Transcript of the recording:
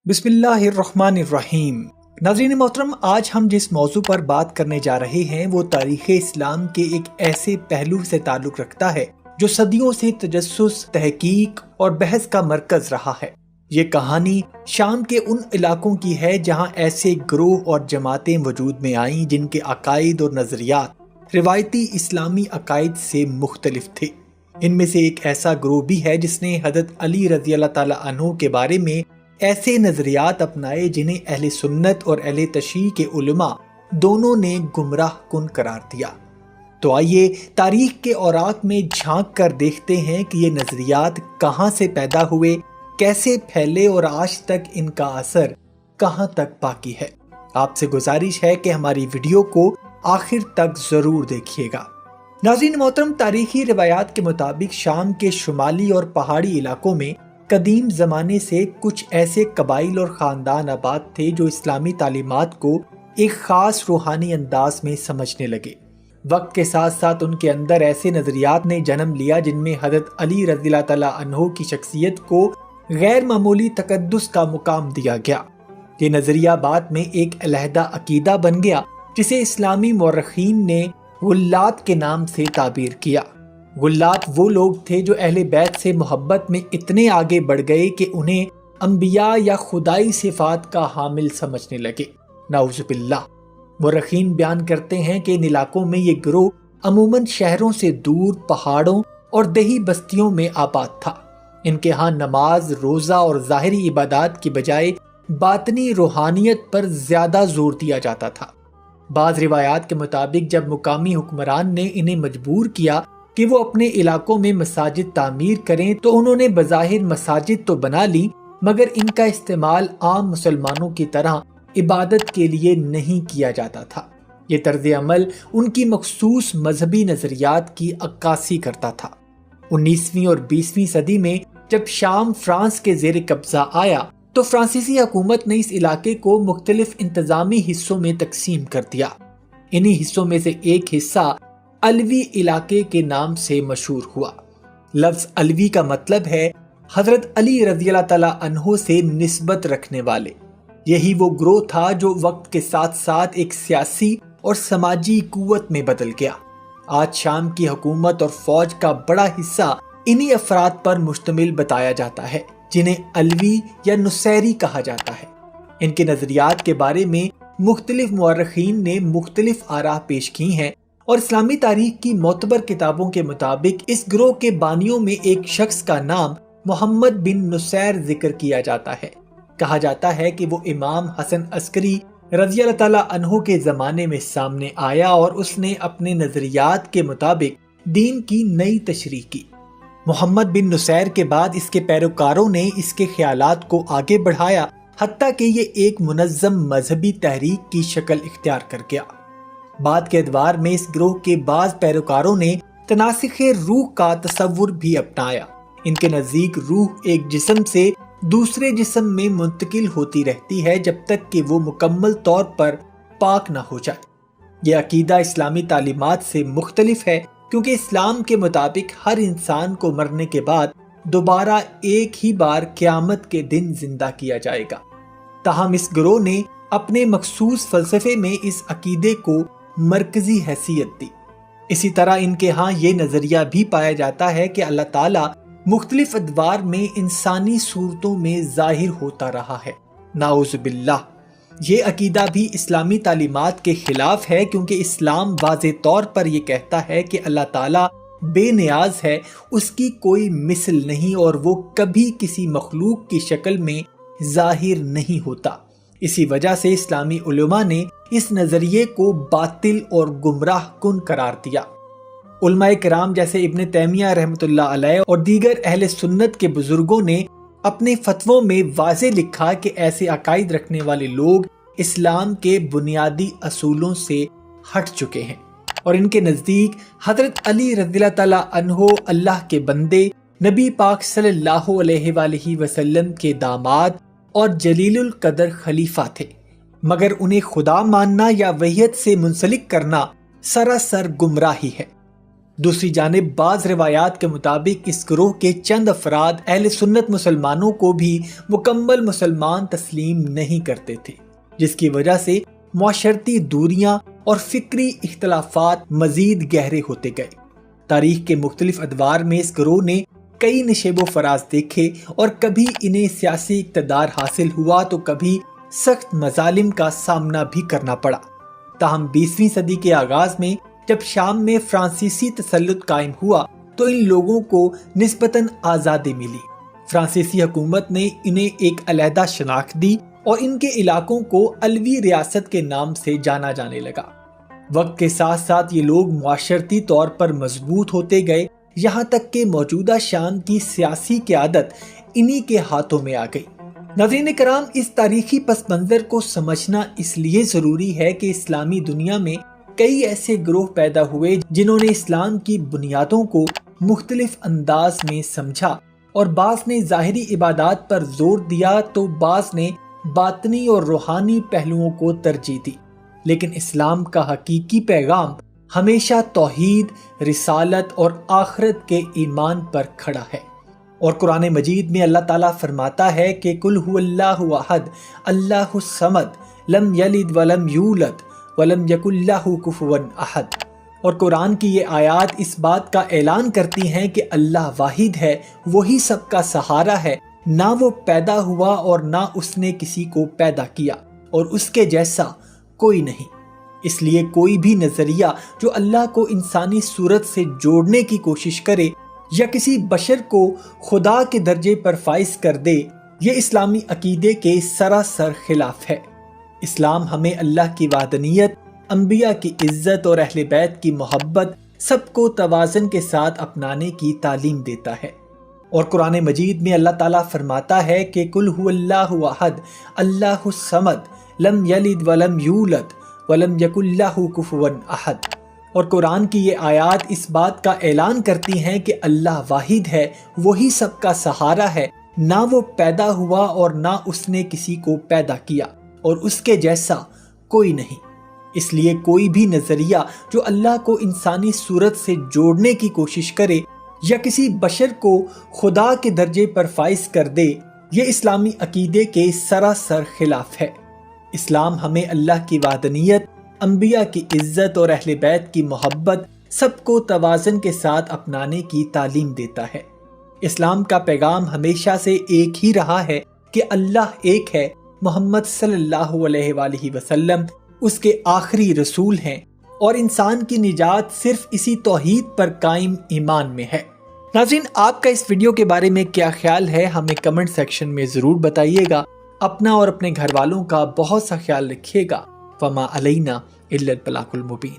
بسم اللہ الرحمن الرحیم۔ ناظرین محترم، آج ہم جس موضوع پر بات کرنے جا رہے ہیں وہ تاریخ اسلام کے ایک ایسے پہلو سے تعلق رکھتا ہے جو صدیوں سے تجسس، تحقیق اور بحث کا مرکز رہا ہے۔ یہ کہانی شام کے ان علاقوں کی ہے جہاں ایسے گروہ اور جماعتیں وجود میں آئیں جن کے عقائد اور نظریات روایتی اسلامی عقائد سے مختلف تھے۔ ان میں سے ایک ایسا گروہ بھی ہے جس نے حضرت علی رضی اللہ تعالیٰ عنہ کے بارے میں ایسے نظریات اپنائے جنہیں اہل سنت اور اہل تشیع کے علماء دونوں نے گمراہ کن قرار دیا۔ تو آئیے تاریخ کے اوراق میں جھانک کر دیکھتے ہیں کہ یہ نظریات کہاں سے پیدا ہوئے، کیسے پھیلے اور آج تک ان کا اثر کہاں تک باقی ہے۔ آپ سے گزارش ہے کہ ہماری ویڈیو کو آخر تک ضرور دیکھیے گا۔ ناظرین محترم، تاریخی روایات کے مطابق شام کے شمالی اور پہاڑی علاقوں میں قدیم زمانے سے کچھ ایسے قبائل اور خاندان آباد تھے جو اسلامی تعلیمات کو ایک خاص روحانی انداز میں سمجھنے لگے۔ وقت کے ساتھ ساتھ ان کے اندر ایسے نظریات نے جنم لیا جن میں حضرت علی رضی اللہ تعالیٰ عنہ کی شخصیت کو غیر معمولی تقدس کا مقام دیا گیا۔ یہ نظریہ بعد میں ایک علیحدہ عقیدہ بن گیا جسے اسلامی مورخین نے غلات کے نام سے تعبیر کیا۔ غلات وہ لوگ تھے جو اہل بیت سے محبت میں اتنے آگے بڑھ گئے کہ انہیں انبیاء یا خدائی صفات کا حامل سمجھنے لگے۔ نعوذ باللہ۔ مورخین بیان کرتے ہیں کہ ان علاقوں میں یہ گروہ عموماً شہروں سے دور پہاڑوں اور دیہی بستیوں میں آباد تھا۔ ان کے ہاں نماز، روزہ اور ظاہری عبادات کی بجائے باطنی روحانیت پر زیادہ زور دیا جاتا تھا۔ بعض روایات کے مطابق جب مقامی حکمران نے انہیں مجبور کیا کہ وہ اپنے علاقوں میں مساجد تعمیر کریں تو انہوں نے بظاہر مساجد تو بنا لی مگر ان کا استعمال عام مسلمانوں کی طرح عبادت کے لیے نہیں کیا جاتا تھا۔ یہ طرز عمل ان کی مخصوص مذہبی نظریات کی عکاسی کرتا تھا۔ 19ویں اور 20ویں صدی میں جب شام فرانس کے زیر قبضہ آیا تو فرانسیسی حکومت نے اس علاقے کو مختلف انتظامی حصوں میں تقسیم کر دیا۔ انہی حصوں میں سے ایک حصہ علوی علاقے کے نام سے مشہور ہوا۔ لفظ علوی کا مطلب ہے حضرت علی رضی اللہ تعالیٰ عنہ سے نسبت رکھنے والے۔ یہی وہ گروہ تھا جو وقت کے ساتھ ساتھ ایک سیاسی اور سماجی قوت میں بدل گیا۔ آج شام کی حکومت اور فوج کا بڑا حصہ انہی افراد پر مشتمل بتایا جاتا ہے جنہیں علوی یا نصیری کہا جاتا ہے۔ ان کے نظریات کے بارے میں مختلف مورخین نے مختلف آراء پیش کی ہیں اور اسلامی تاریخ کی معتبر کتابوں کے مطابق اس گروہ کے بانیوں میں ایک شخص کا نام محمد بن نصیر ذکر کیا جاتا ہے۔ کہا جاتا ہے کہ وہ امام حسن عسکری رضی اللہ تعالیٰ عنہ کے زمانے میں سامنے آیا اور اس نے اپنے نظریات کے مطابق دین کی نئی تشریح کی۔ محمد بن نصیر کے بعد اس کے پیروکاروں نے اس کے خیالات کو آگے بڑھایا حتیٰ کہ یہ ایک منظم مذہبی تحریک کی شکل اختیار کر گیا۔ بعد کے ادوار میں اس گروہ کے بعض پیروکاروں نے تناسخ روح کا تصور بھی اپنایا۔ ان کے نزدیک روح ایک جسم سے دوسرے جسم میں منتقل ہوتی رہتی ہے جب تک کہ وہ مکمل طور پر پاک نہ ہو جائے۔ یہ عقیدہ اسلامی تعلیمات سے مختلف ہے کیونکہ اسلام کے مطابق ہر انسان کو مرنے کے بعد دوبارہ ایک ہی بار قیامت کے دن زندہ کیا جائے گا۔ تاہم اس گروہ نے اپنے مخصوص فلسفے میں اس عقیدے کو مرکزی حیثیت دی۔ اسی طرح ان کے ہاں یہ نظریہ بھی پایا جاتا ہے کہ اللہ تعالیٰ مختلف ادوار میں انسانی صورتوں میں ظاہر ہوتا رہا ہے۔ نعوذ باللہ۔ یہ عقیدہ بھی اسلامی تعلیمات کے خلاف ہے کیونکہ اسلام واضح طور پر یہ کہتا ہے کہ اللہ تعالیٰ بے نیاز ہے، اس کی کوئی مثل نہیں اور وہ کبھی کسی مخلوق کی شکل میں ظاہر نہیں ہوتا۔ اسی وجہ سے اسلامی علماء نے اس نظریے کو باطل اور گمراہ کن قرار دیا۔ علماء کرام جیسے ابن تیمیہ رحمۃ اللہ علیہ اور دیگر اہل سنت کے بزرگوں نے اپنے فتووں میں واضح لکھا کہ ایسے عقائد رکھنے والے لوگ اسلام کے بنیادی اصولوں سے ہٹ چکے ہیں اور ان کے نزدیک حضرت علی رضی اللہ تعالیٰ عنہ اللہ کے بندے، نبی پاک صلی اللہ علیہ وآلہ وسلم کے داماد اور جلیل القدر خلیفہ تھے، مگر انہیں خدا ماننا یا وحیت سے منسلک کرنا سراسر گمراہی ہے۔ دوسری جانب بعض روایات کے مطابق اس گروہ کے چند افراد اہل سنت مسلمانوں کو بھی مکمل مسلمان تسلیم نہیں کرتے تھے، جس کی وجہ سے معاشرتی دوریاں اور فکری اختلافات مزید گہرے ہوتے گئے۔ تاریخ کے مختلف ادوار میں اس گروہ نے کئی نشیب و فراز دیکھے اور کبھی انہیں سیاسی اقتدار حاصل ہوا تو کبھی سخت مظالم کا سامنا بھی کرنا پڑا۔ تاہم 20ویں صدی کے آغاز میں جب شام میں فرانسیسی تسلط قائم ہوا تو ان لوگوں کو نسبتاً آزادی ملی۔ فرانسیسی حکومت نے انہیں ایک علیحدہ شناخت دی اور ان کے علاقوں کو علوی ریاست کے نام سے جانا جانے لگا۔ وقت کے ساتھ ساتھ یہ لوگ معاشرتی طور پر مضبوط ہوتے گئے، یہاں تک کہ موجودہ شام کی سیاسی قیادت انہی کے ہاتھوں میں آ گئی۔ ناظرین کرام، اس تاریخی پس منظر کو سمجھنا اس لیے ضروری ہے کہ اسلامی دنیا میں کئی ایسے گروہ پیدا ہوئے جنہوں نے اسلام کی بنیادوں کو مختلف انداز میں سمجھا، اور بعض نے ظاہری عبادات پر زور دیا تو بعض نے باطنی اور روحانی پہلوؤں کو ترجیح دی، لیکن اسلام کا حقیقی پیغام ہمیشہ توحید، رسالت اور آخرت کے ایمان پر کھڑا ہے۔ اور قرآن مجید میں اللہ تعالیٰ فرماتا ہے کہ قل هو اللہ احد اللہ الصمد لم یلد ولم یولد ولم یکن لہ کفوا احد۔ اور قرآن کی یہ آیات اس بات کا اعلان کرتی ہیں کہ اللہ واحد ہے، وہی سب کا سہارا ہے، نہ وہ پیدا ہوا اور نہ اس نے کسی کو پیدا کیا، اور اس کے جیسا کوئی نہیں۔ اس لیے کوئی بھی نظریہ جو اللہ کو انسانی صورت سے جوڑنے کی کوشش کرے یا کسی بشر کو خدا کے درجے پر فائز کر دے، یہ اسلامی عقیدے کے سراسر خلاف ہے۔ اسلام ہمیں اللہ کی وحدانیت، انبیاء کی عزت اور اہل بیت کی محبت، سب کو توازن کے ساتھ اپنانے کی تعلیم دیتا ہے۔ اور قرآن مجید میں اللہ تعالیٰ فرماتا ہے کہ قل هو اللہ احد اللہ الصمد لم یلد ولم یولد ولم یکن لہ کفوا احد۔ اور قرآن کی یہ آیات اس بات کا اعلان کرتی ہیں کہ اللہ واحد ہے، وہی سب کا سہارا ہے، نہ وہ پیدا ہوا اور نہ اس نے کسی کو پیدا کیا، اور اس کے جیسا کوئی نہیں۔ اس لیے کوئی بھی نظریہ جو اللہ کو انسانی صورت سے جوڑنے کی کوشش کرے یا کسی بشر کو خدا کے درجے پر فائز کر دے، یہ اسلامی عقیدے کے سراسر خلاف ہے۔ اسلام ہمیں اللہ کی وحدانیت، انبیاء کی عزت اور اہل بیت کی محبت، سب کو توازن کے ساتھ اپنانے کی تعلیم دیتا ہے۔ اسلام کا پیغام ہمیشہ سے ایک ہی رہا ہے کہ اللہ ایک ہے، محمد صلی اللہ علیہ وآلہ وسلم اس کے آخری رسول ہیں، اور انسان کی نجات صرف اسی توحید پر قائم ایمان میں ہے۔ ناظرین، آپ کا اس ویڈیو کے بارے میں کیا خیال ہے؟ ہمیں کمنٹ سیکشن میں ضرور بتائیے گا۔ اپنا اور اپنے گھر والوں کا بہت سا خیال رکھیے گا۔ وما علینا الا البلاغ المبین۔